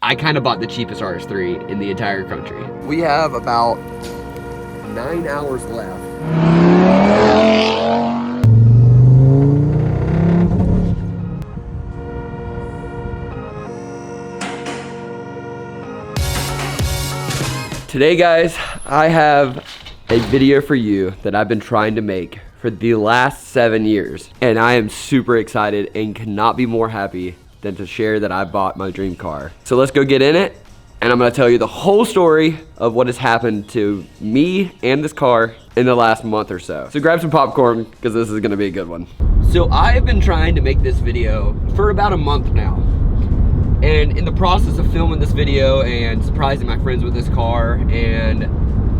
I kind of bought the cheapest RS3 in the entire country. We have about 9 hours left. Today, guys, I have a video for you that I've been trying to make for the last 7 years. And I am super excited and cannot be more happy than to share that I bought my dream car. So let's go get in it. And I'm gonna tell you the whole story of what has happened to me and this car in the last month or so. So grab some popcorn, because this is gonna be a good one. So I have been trying to make this video for about a month now. And in the process of filming this video and surprising my friends with this car and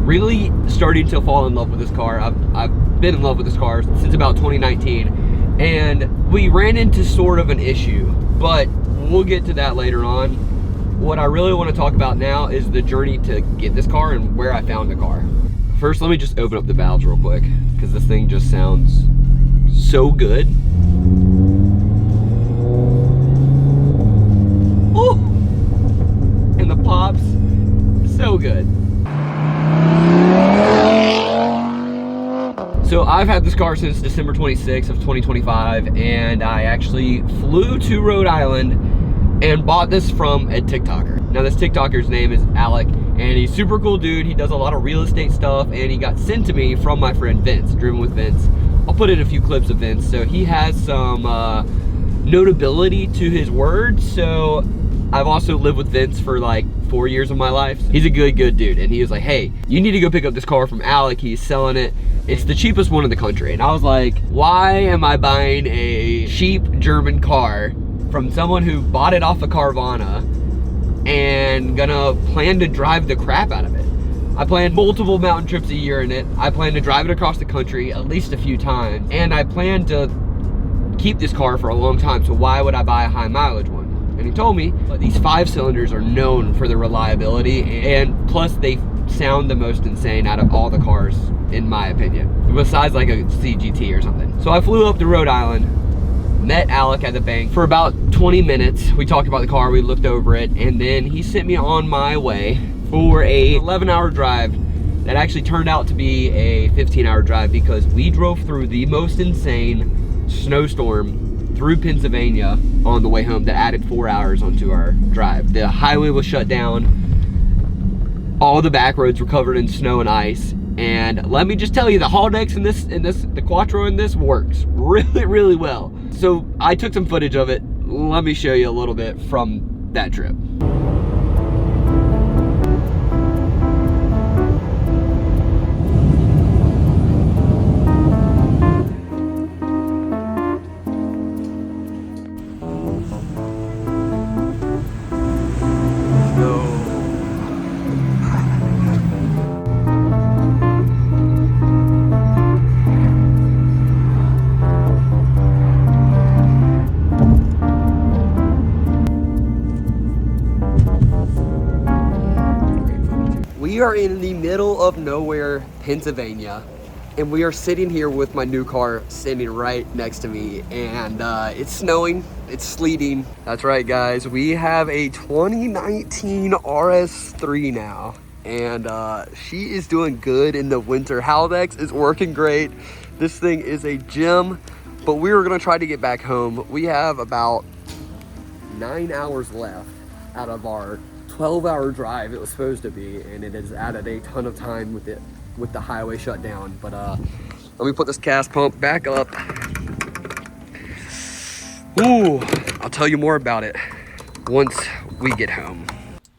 really starting to fall in love with this car, I've been in love with this car since about 2019. And we ran into sort of an issue, but we'll get to that later on. What I really want to talk about now is the journey to get this car and where I found the car. First, let me just open up the valves real quick, because this thing just sounds so good. Oh! And the pops, so good. So I've had this car since December 26th of 2025, and I actually flew to Rhode Island and bought this from a TikToker. Now this TikToker's name is Alec, and he's super cool dude. He does a lot of real estate stuff, and he got sent to me from my friend Vince, Driven with Vince. I'll put in a few clips of Vince. So he has some notability to his words. So I've also lived with Vince for like 4 years of my life. He's a good dude, and he was like, hey, you need to go pick up this car from Alec. He's selling it. It's the cheapest one in the country. And I was like, why am I buying a cheap German car from someone who bought it off of Carvana and gonna plan to drive the crap out of it? I plan multiple mountain trips a year in it. I plan to drive it across the country at least a few times. And I plan to keep this car for a long time, so why would I buy a high mileage one? And he told me, these 5 cylinders are known for their reliability, and plus they sound the most insane out of all the cars, in my opinion, besides like a CGT or something. So I flew up to Rhode Island, met Alec at the bank for about 20 minutes. We talked about the car, we looked over it, and then he sent me on my way for a 11-hour drive that actually turned out to be a 15-hour drive, because we drove through the most insane snowstorm through Pennsylvania on the way home that added 4 hours onto our drive. The highway was shut down. All the back roads were covered in snow and ice. And let me just tell you, the Haldex the Quattro in this works really well. So I took some footage of it. Let me show you a little bit from that trip. We are in the middle of nowhere, Pennsylvania, and we are sitting here with my new car sitting right next to me, and it's snowing, it's sleeting. That's right, guys, we have a 2019 RS3 now, and she is doing good in the winter. Haldex is working great. This thing is a gem, but we were gonna try to get back home. We have about 9 hours left out of our 12-hour drive it was supposed to be, and it has added a ton of time with the highway shut down. But let me put this gas pump back up. Ooh, I'll tell you more about it once we get home.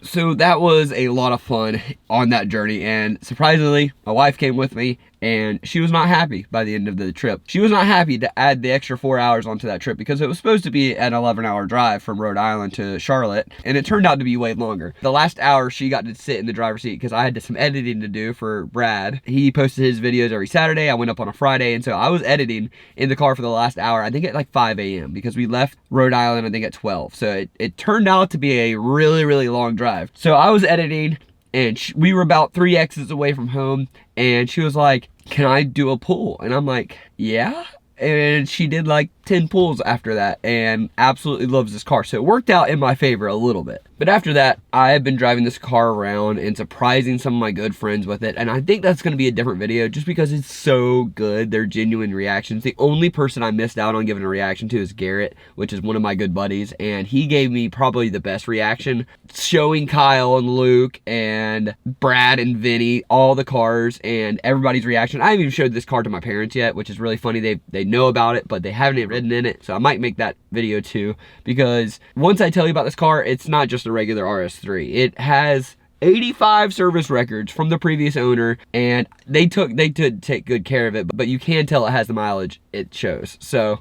So that was a lot of fun on that journey, and surprisingly, my wife came with me, and she was not happy by the end of the trip. She was not happy to add the extra 4 hours onto that trip, because it was supposed to be an 11-hour drive from Rhode Island to Charlotte, and it turned out to be way longer. The last hour, she got to sit in the driver's seat because I had some editing to do for Brad. He posted his videos every Saturday. I went up on a Friday, and so I was editing in the car for the last hour, I think at like 5 a.m. because we left Rhode Island, I think at 12. So it turned out to be a really long drive. So I was editing, and we were about 3 exits away from home, and she was like, can I do a pull? And I'm like, yeah. And she did like 10 pulls after that and absolutely loves this car. So it worked out in my favor a little bit. But after that, I have been driving this car around and surprising some of my good friends with it. And I think that's gonna be a different video just because it's so good. They're genuine reactions. The only person I missed out on giving a reaction to is Garrett, which is one of my good buddies. And he gave me probably the best reaction, showing Kyle and Luke and Brad and Vinny all the cars and everybody's reaction. I haven't even showed this car to my parents yet, which is really funny. They know about it, but they haven't even ridden in it. So I might make that video too, because once I tell you about this car, it's not just a regular RS3. It has 85 service records from the previous owner, and they did take good care of it, but you can tell it has the mileage it shows. So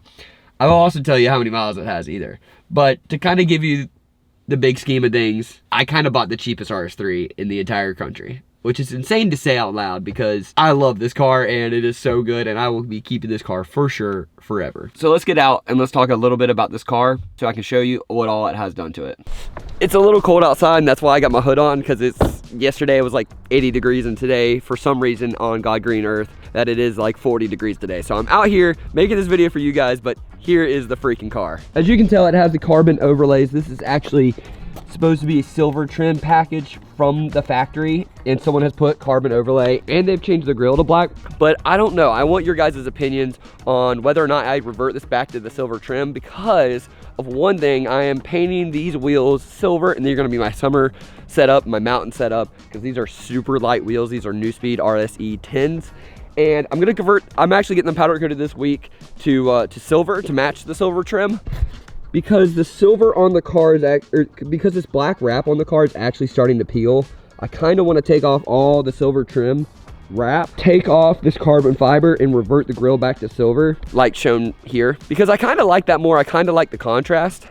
I will also tell you how many miles it has either. But to kind of give you the big scheme of things, I kind of bought the cheapest RS3 in the entire country, which is insane to say out loud because I love this car and it is so good, and I will be keeping this car for sure forever. So let's get out and let's talk a little bit about this car so I can show you what all it has done to it. It's a little cold outside, and that's why I got my hood on, because yesterday it was like 80 degrees, and today for some reason on God Green Earth that it is like 40 degrees today. So I'm out here making this video for you guys, but here is the freaking car. As you can tell, it has the carbon overlays. This is actually supposed to be a silver trim package from the factory, and someone has put carbon overlay, and they've changed the grille to black. But I don't know, I want your guys' opinions on whether or not I revert this back to the silver trim, because of one thing, I am painting these wheels silver, and they're gonna be my summer setup, my mountain setup, because these are super light wheels. These are New Speed RSE 10s. And I'm gonna convert, I'm actually getting them powder coated this week to silver, to match the silver trim, because the silver on the car is, because this black wrap on the car is actually starting to peel. I kind of want to take off all the silver trim wrap, take off this carbon fiber, and revert the grille back to silver, like shown here, because I kind of like that more. I kind of like the contrast.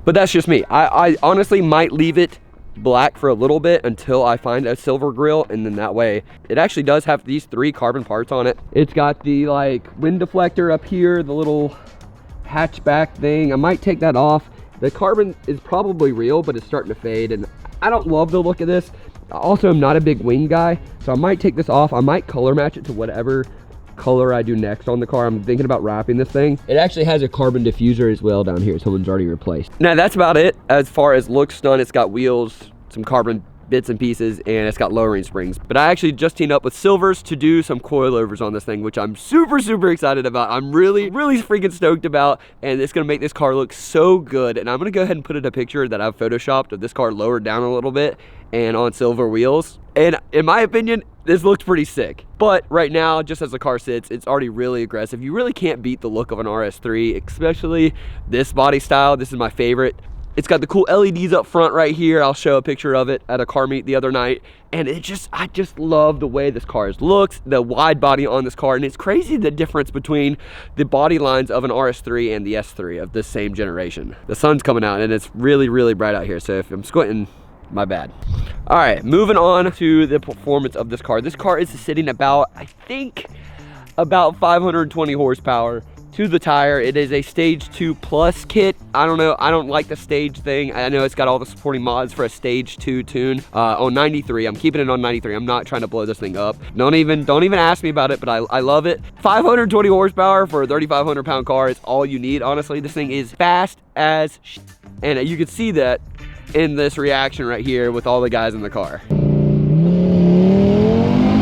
But that's just me. I honestly might leave it black for a little bit until I find a silver grille, and then that way it actually does have these 3 carbon parts on it. It's got the like wind deflector up here, the little hatchback thing. I might take that off. The carbon is probably real, but it's starting to fade, and I don't love the look of this. Also, I'm not a big wing guy, so I might take this off. I might color match it to whatever color I do next on the car. I'm thinking about wrapping this thing. It actually has a carbon diffuser as well down here. Someone's already replaced. Now that's about it as far as looks done. It's got wheels, some carbon bits and pieces, and it's got lowering springs. But I actually just teamed up with Silvers to do some coilovers on this thing, which I'm super excited about. I'm really freaking stoked about, and it's gonna make this car look so good. And I'm gonna go ahead and put in a picture that I've photoshopped of this car lowered down a little bit and on silver wheels. And in my opinion, this looks pretty sick. But right now, just as the car sits, it's already really aggressive. You really can't beat the look of an RS3, especially this body style. This is my favorite. It's got the cool LEDs up front right here. I'll show a picture of it at a car meet the other night. And I just love the way this car looks, the wide body on this car. And it's crazy the difference between the body lines of an RS3 and the S3 of this same generation. The sun's coming out and it's really bright out here. So if I'm squinting, my bad. All right, moving on to the performance of this car. This car is sitting about, I think, about 520 horsepower. To the tire. It is a stage 2 plus kit. I don't know, I don't like the stage thing. I know it's got all the supporting mods for a stage 2 tune on 93. I'm keeping it on 93. I'm not trying to blow this thing up. Don't even ask me about it, but I love it. 520 horsepower for a 3,500 pound car is all you need. Honestly, this thing is fast as shit. And you can see that in this reaction right here with all the guys in the car.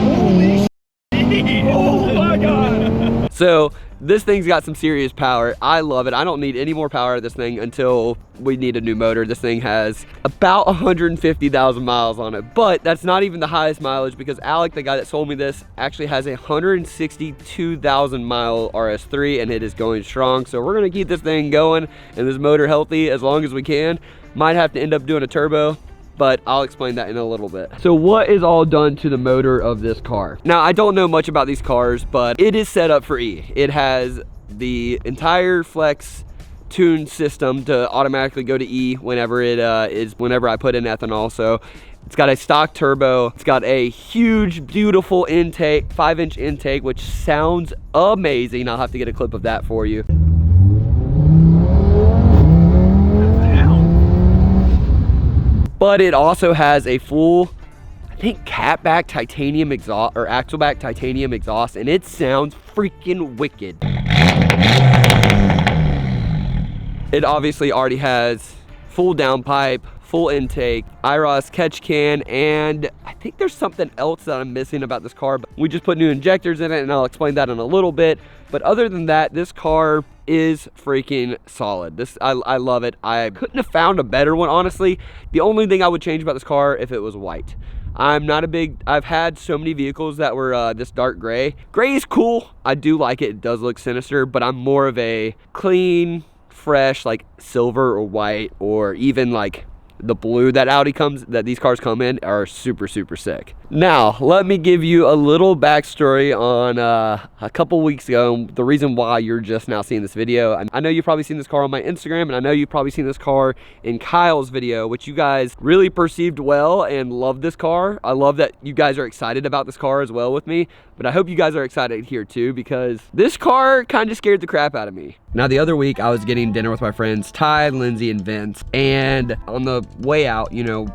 Holy shit. Oh my God. So this thing's got some serious power. I love it. I don't need any more power of this thing until we need a new motor. This thing has about 150,000 miles on it, but that's not even the highest mileage, because Alec, the guy that sold me this, actually has a 162,000 mile RS3, and it is going strong. So we're gonna keep this thing going and this motor healthy as long as we can. Might have to end up doing a turbo, but I'll explain that in a little bit. So what is all done to the motor of this car? Now, I don't know much about these cars, but it is set up for E. It has the entire flex tune system to automatically go to E whenever whenever I put in ethanol. So it's got a stock turbo. It's got a huge, beautiful intake, 5-inch intake, which sounds amazing. I'll have to get a clip of that for you. But it also has a full, I think, catback titanium exhaust, or axleback titanium exhaust, and it sounds freaking wicked. It obviously already has full downpipe, full intake, IROS catch can, and I think there's something else that I'm missing about this car, but we just put new injectors in it, and I'll explain that in a little bit. But other than that, this car is freaking solid. I love it. I couldn't have found a better one, honestly. The only thing I would change about this car if it was white. I've had so many vehicles that were this dark gray. Gray is cool. I do like it. It does look sinister, but I'm more of a clean, fresh, like silver or white, or even like the blue that these cars come in are super, super sick. Now, let me give you a little backstory on a couple weeks ago, the reason why you're just now seeing this video. I know you've probably seen this car on my Instagram, and I know you've probably seen this car in Kyle's video, which you guys really perceived well and love this car. I love that you guys are excited about this car as well with me, but I hope you guys are excited here too, because this car kind of scared the crap out of me. Now, the other week I was getting dinner with my friends Ty, Lindsay, and Vince, and on the way out, you know,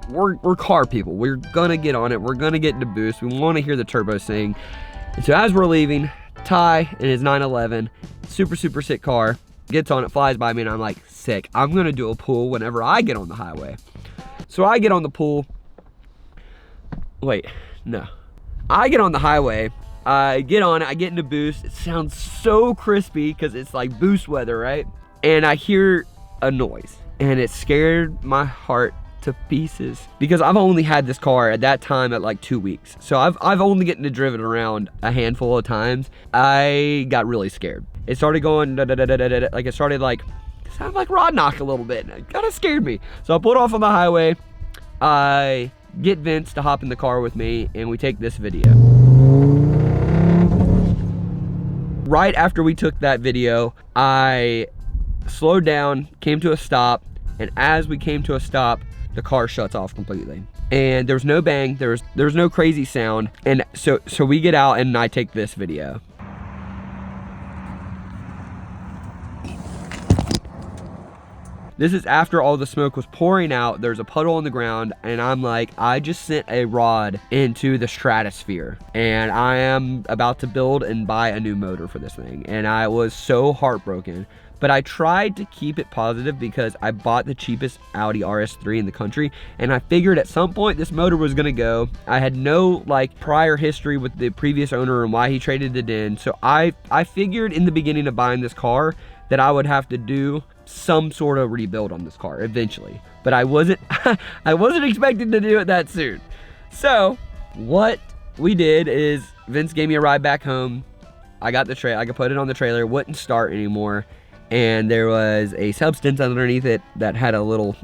we're car people. We're gonna get on it. We're gonna get into boost. We want to hear the turbo sing. And so as we're leaving, Ty in his 911, super, super sick car, gets on it, flies by me, and I'm like, sick. I'm gonna do a pull whenever I get on the highway. So I get on the pull. Wait, no. I get on the highway. I get on it. I get into boost. It sounds so crispy because it's like boost weather, right? And I hear a noise, and it scared my heart to pieces, because I've only had this car at that time at like 2 weeks. So I've only gotten to drive it around a handful of times. I got really scared. It started going like it started like sounded like rod knock a little bit, and it kind of scared me. So I pulled off on the highway. I get Vince to hop in the car with me, and we take this video. Right after we took that video, I slowed down, came to a stop, and as we came to a stop, the car shuts off completely. And there's no bang, there's no crazy sound. And so we get out, and I take this video. This is after all the smoke was pouring out. There's a puddle on the ground, and I'm like, I just sent a rod into the stratosphere, and I am about to build and buy a new motor for this thing. And I was so heartbroken, but I tried to keep it positive because I bought the cheapest Audi RS3 in the country, and I figured at some point this motor was gonna go. I had no like prior history with the previous owner and why he traded it in. So I figured in the beginning of buying this car that I would have to do some sort of rebuild on this car eventually, but I wasn't I wasn't expecting to do it that soon. So what we did is Vince gave me a ride back home. I got the trailer, I could put it on the trailer, it wouldn't start anymore, and there was a substance underneath it that had a little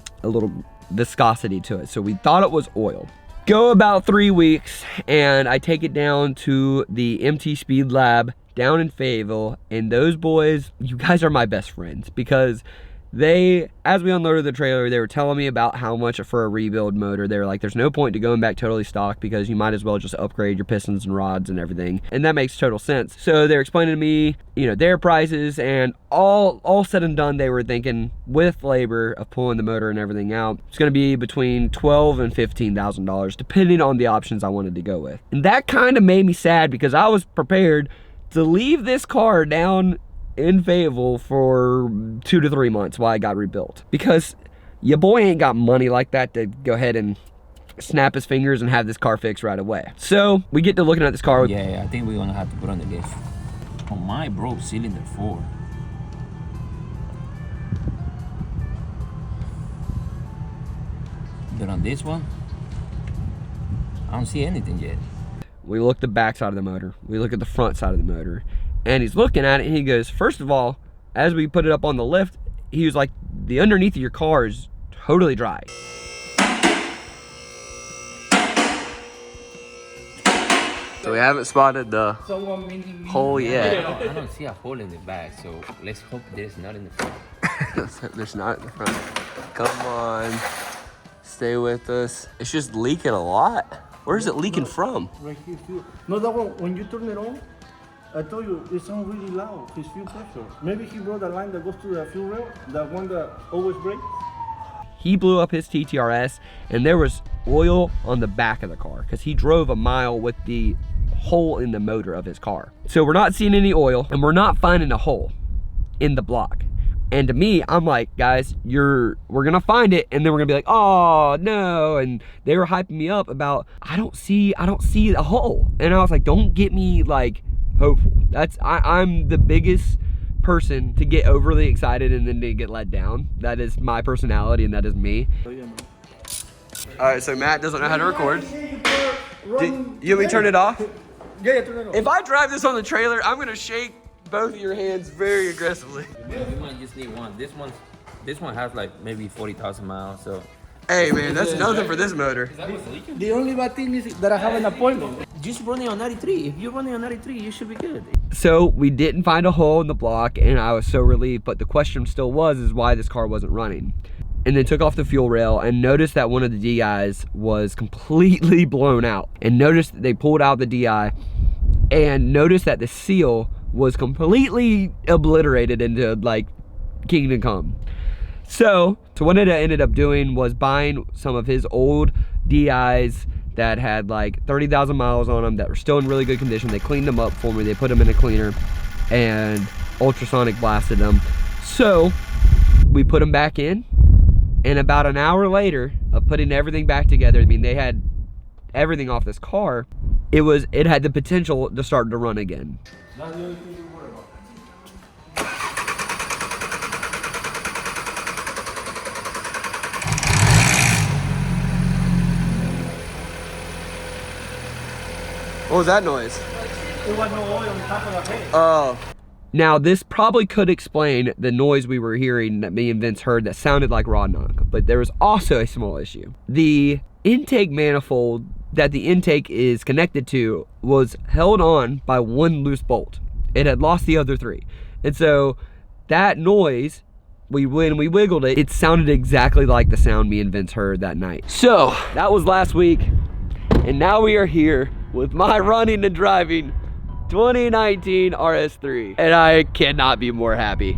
viscosity to it, so we thought it was oil. Go about 3 weeks, and I take it down to the MT Speed Lab down in Fayetteville, and those boys, you guys are my best friends, because they, as we unloaded the trailer, they were telling me about how much for a rebuild motor. They were like, there's no point to going back totally stock because you might as well just upgrade your pistons and rods and everything. And that makes total sense. So they're explaining to me, you know, their prices, and all said and done, they were thinking with labor of pulling the motor and everything out, it's gonna be between $12,000 and $15,000, depending on the options I wanted to go with. And that kind of made me sad because I was prepared to leave this car down in Fayetteville for 2 to 3 months while I got rebuilt, because your boy ain't got money like that to go ahead and snap his fingers and have this car fixed right away. So we get to looking at this car. Yeah, I think we're gonna have to put on the lift. Oh my, bro, cylinder 4. But on this one, I don't see anything yet. We look at the back side of the motor, we look at the front side of the motor, and he's looking at it, and he goes, first of all, as we put it up on the lift, he was like, the underneath of your car is totally dry. So we haven't spotted the hole yet. I don't see a hole in the back, so let's hope there's not in the front. There's not in the front. Come on, stay with us. It's just leaking a lot. Where's it leaking from? Right here, fuel. No, that one, when you turn it on, I told you, it sounds really loud, his fuel pressure. Maybe he brought a line that goes to the fuel rail, that one that always breaks. He blew up his TTRS, and there was oil on the back of the car because he drove a mile with the hole in the motor of his car. So we're not seeing any oil, and we're not finding a hole in the block. And to me, I'm like, guys, we're gonna find it, and then we're gonna be like, oh no. And they were hyping me up about, I don't see a hole. And I was like, don't get me like hopeful. I'm the biggest person to get overly excited and then to get let down. That is my personality, and that is me. All right, so Matt doesn't know how to record. You want me to turn it off? Yeah, turn it off. If I drive this on the trailer, I'm gonna shake both of your hands very aggressively. You might just need one. This one has like maybe 40,000 miles. So. Hey man, that's nothing for this motor. The only bad thing is that I have an appointment. Just running on 93. If you're running on 93, you should be good. So we didn't find a hole in the block, and I was so relieved. But the question still is why this car wasn't running. And then took off the fuel rail and noticed that one of the DIs was completely blown out. And noticed that they pulled out the DI, and noticed that the seal was completely obliterated into like Kingdom Come. So what it ended up doing was buying some of his old DIs that had like 30,000 miles on them that were still in really good condition. They cleaned them up for me. They put them in a cleaner and ultrasonic blasted them. So we put them back in, and about an hour later of putting everything back together, I mean, they had everything off this car. It had the potential to start to run again. That's the only thing you worry about. What was that noise? There was no oil on top of the head. Oh. Now this probably could explain the noise we were hearing that me and Vince heard that sounded like rod knock, but there was also a small issue. The intake manifold that the intake is connected to was held on by one loose bolt. It had lost the other three. And so that noise, when we wiggled it, it sounded exactly like the sound me and Vince heard that night. So that was last week, and now we are here with my running and driving 2019 RS3, and I cannot be more happy.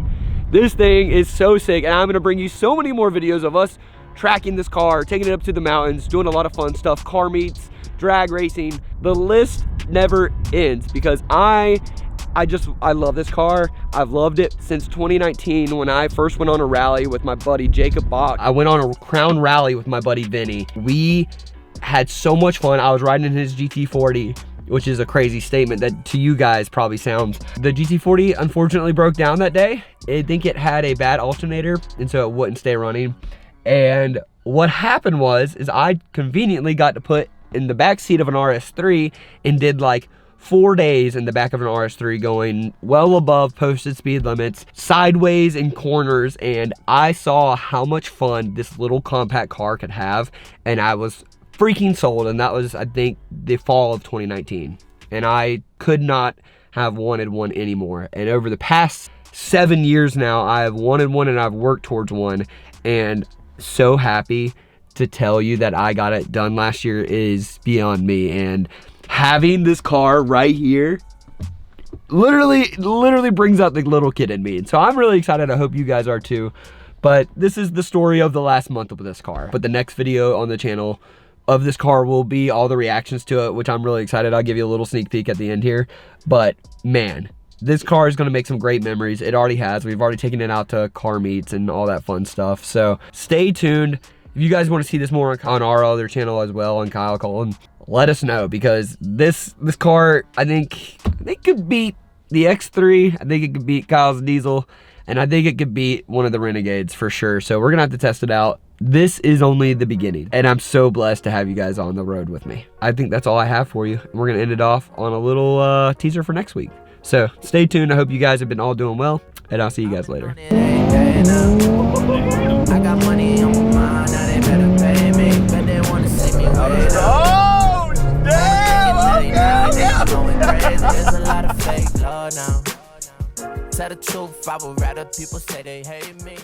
This thing is so sick, and I'm gonna bring you so many more videos of us tracking this car, taking it up to the mountains, doing a lot of fun stuff, car meets, drag racing. The list never ends because I love this car. I've loved it since 2019 when I first went on a rally with my buddy Jacob Bach. I went on a Crown rally with my buddy Vinny. We had so much fun. I was riding in his GT40, which is a crazy statement that to you guys probably sounds. The GT40 unfortunately broke down that day. I think it had a bad alternator, and so it wouldn't stay running. And what happened was I conveniently got to put in the back seat of an RS3 and did like 4 days in the back of an RS3 going well above posted speed limits, sideways in corners, and I saw how much fun this little compact car could have, and I was freaking sold. And that was, I think, the fall of 2019, and I could not have wanted one anymore. And over the past 7 years now, I have wanted one, and I've worked towards one, and so happy to tell you that I got it done last year is beyond me. And having this car right here literally brings out the little kid in me, and so I'm really excited. I hope you guys are too. But this is the story of the last month of this car. But the next video on the channel of this car will be all the reactions to it, which I'm really excited. I'll give you a little sneak peek at the end here. But man, this car is going to make some great memories. It already has. We've already taken it out to car meets and all that fun stuff. So stay tuned. If you guys want to see this more on our other channel as well, on Kyle Cullen, let us know, because this car, I think could beat the X3. I think it could beat Kyle's diesel, and I think it could beat one of the Renegades for sure. So we're gonna have to test it out. This is only the beginning, and I'm so blessed to have you guys on the road with me. I think that's all I have for you. We're gonna end it off on a little teaser for next week. So stay tuned. I hope you guys have been all doing well, and I'll see you guys later. I got money on my mind, now they better pay me, but they wanna see me wait up. Oh, damn! Going crazy, there's a lot of fake love now. Tell the truth, I would rather people say they hate me.